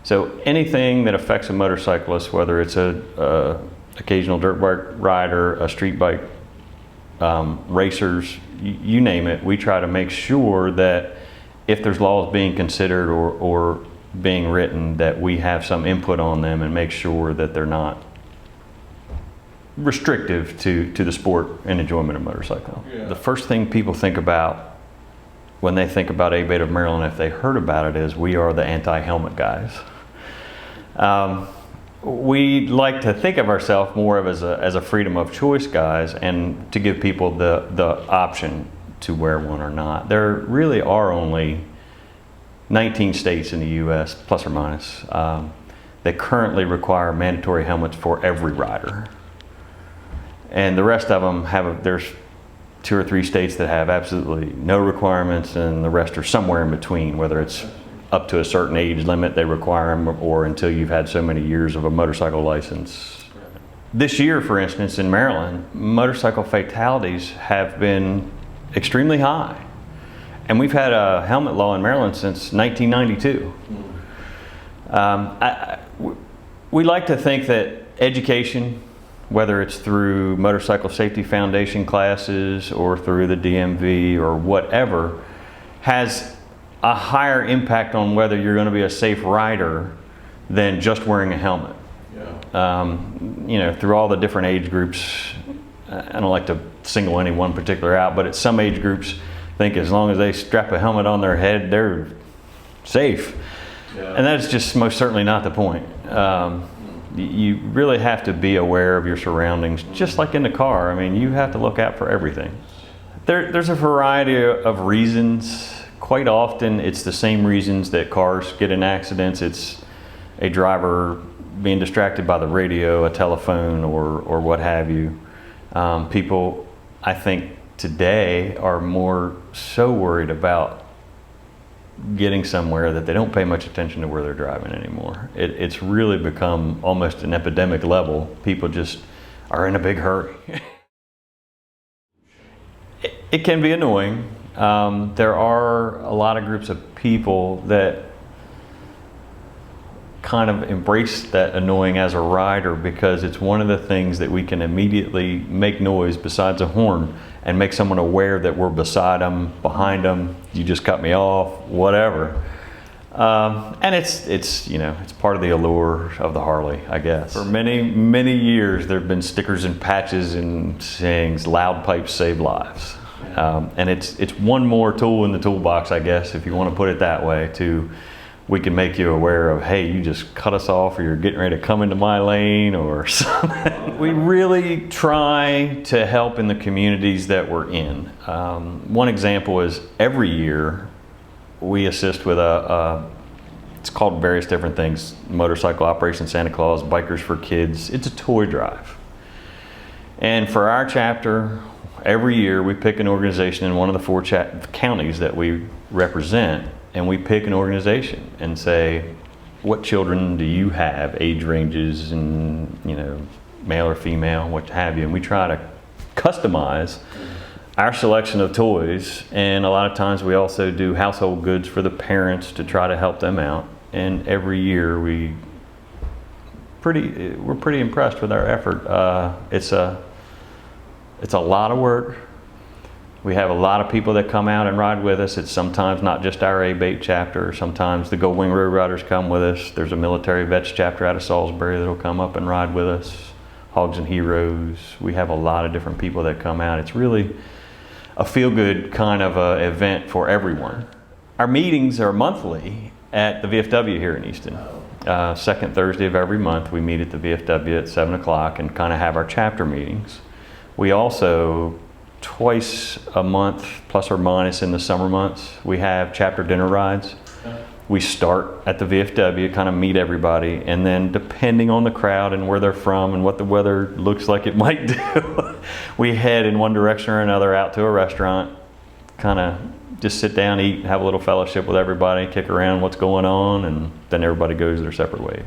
So anything that affects a motorcyclist, whether it's a occasional dirt bike rider, a street bike, racers, you name it, we try to make sure that if there's laws being considered or being written, that we have some input on them and make sure that they're not restrictive to the sport and enjoyment of motorcycling. Yeah. The first thing people think about when they think about ABATE of Maryland, if they heard about it, is we are the anti-helmet guys. We like to think of ourselves more of as a freedom of choice guys, and to give people the option to wear one or not. There really are only 19 states in the U.S., plus or minus, that currently require mandatory helmets for every rider. And the rest of them there's 2 or 3 states that have absolutely no requirements, and the rest are somewhere in between, whether it's up to a certain age limit they require them, or until you've had so many years of a motorcycle license. This year, for instance, in Maryland, motorcycle fatalities have been extremely high. And we've had a helmet law in Maryland since 1992. We like to think that education, whether it's through Motorcycle Safety Foundation classes or through the DMV or whatever, has a higher impact on whether you're going to be a safe rider than just wearing a helmet. Yeah. You know, through all the different age groups, I don't like to single any one particular out, but at some age groups think as long as they strap a helmet on their head, they're safe. Yeah. And that's just most certainly not the point. You really have to be aware of your surroundings, just like in the car. I mean, you have to look out for everything. There's a variety of reasons. Quite often, it's the same reasons that cars get in accidents. It's a driver being distracted by the radio, a telephone, or what have you. People, I think, today are more so worried about getting somewhere that they don't pay much attention to where they're driving anymore. It's really become almost an epidemic level. People just are in a big hurry. It can be annoying. There are a lot of groups of people that kind of embrace that annoying as a rider, because it's one of the things that we can immediately make noise besides a horn and make someone aware that we're beside them, behind them, you just cut me off, whatever. And it's you know, it's part of the allure of the Harley, I guess. For many years there have been stickers and patches and sayings, loud pipes save lives. And it's one more tool in the toolbox, I guess, if you want to put it that way, we can make you aware of, hey, you just cut us off, or you're getting ready to come into my lane or something. We really try to help in the communities that we're in. One example is every year we assist with it's called various different things, Motorcycle Operation Santa Claus, Bikers for Kids. It's a toy drive. And for our chapter, every year we pick an organization in one of the 4 counties that we represent, and we pick an organization and say, what children do you have, age ranges, and you know, male or female, what have you, and we try to customize our selection of toys. And a lot of times we also do household goods for the parents to try to help them out. And every year we're pretty impressed with our effort. It's a lot of work. We have a lot of people that come out and ride with us. It's sometimes not just our ABATE chapter. Sometimes the Gold Wing Road Riders come with us. There's a military vets chapter out of Salisbury that'll come up and ride with us. Hogs and Heroes. We have a lot of different people that come out. It's really a feel-good kind of event for everyone. Our meetings are monthly at the VFW here in Easton. Second Thursday of every month we meet at the VFW at 7 o'clock and kind of have our chapter meetings. We also, twice a month, plus or minus in the summer months, we have chapter dinner rides. We start at the VFW, kind of meet everybody, and then depending on the crowd and where they're from and what the weather looks like it might do, we head in one direction or another out to a restaurant, kind of just sit down, eat, have a little fellowship with everybody, kick around what's going on, and then everybody goes their separate ways.